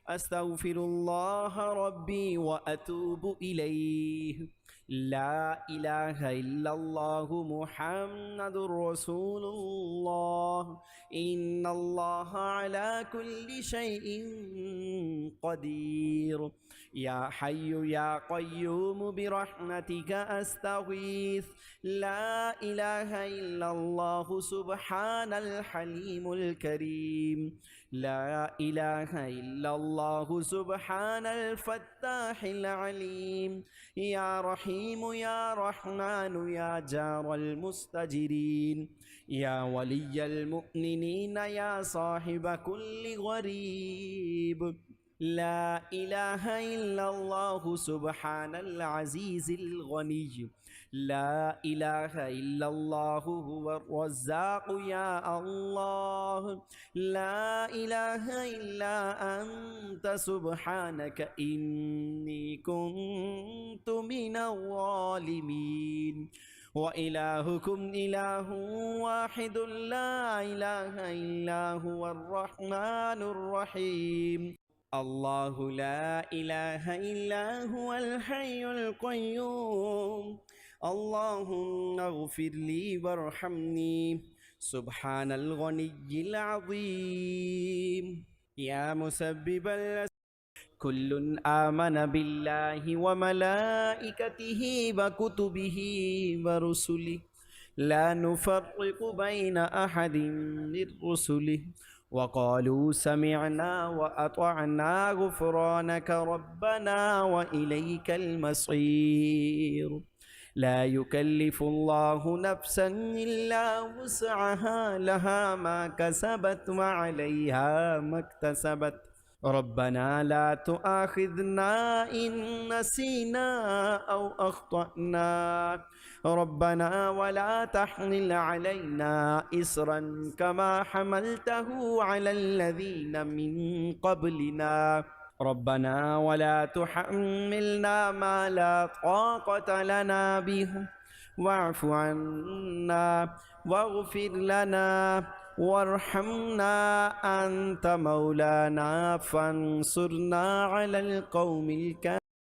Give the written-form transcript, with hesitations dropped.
আস্তাগফিরুল্লাহ রাব্বি ওয়া আতুবু ইলাইহি লা ইলাহা ইল্লাল্লাহু মুহাম্মাদুর রাসূলুল্লাহ ইন্নাল্লাহা আলা কুল্লি শাইইন কাদির ইয়া হাইয়্যু ইয়া কাইয়্যুম বিরহমাতিকা আস্তাগীথ লা ইলাহা ইল্লাল্লাহু সুবহানাল হালিমুল কারীম لا إله إلا الله سبحان الفتاح العليم يا رحيم يا رحمن يا جار المستجرين يا ولي المؤمنين يا صاحب كل غريب لا إله إلا الله سبحان العزيز الغني لا إله إلا الله هو الرزاق يا الله لا إله إلا أنت سبحانك إني كنت من الظالمين وإلهكم إله واحد لا إله إلا هو الرحمن الرحيم الله لا إله إلا هو الحي القيوم اللهم اغفر لي وارحمني سبحان الغني العظيم يا مسبب كل آمن بالله وملائكته وكتبه ورسله لا نفرق بين أحد من رسله وقالوا سمعنا وأطعنا غفرانك ربنا وإليك المصير لا يكلف الله نفسا إلا وسعها لها ما كسبت وعليها ما اكتسبت ربنا لا تؤاخذنا إن نسينا أو أخطأنا ربنا ولا تحمل علينا إصرا كما حملته على الذين من قبلنا ربنا ولا تحملنا ما لا طاقة لنا به واعف عنا واغفر لنا وارحمنا أنت مولانا فانصرنا على القوم الكافرين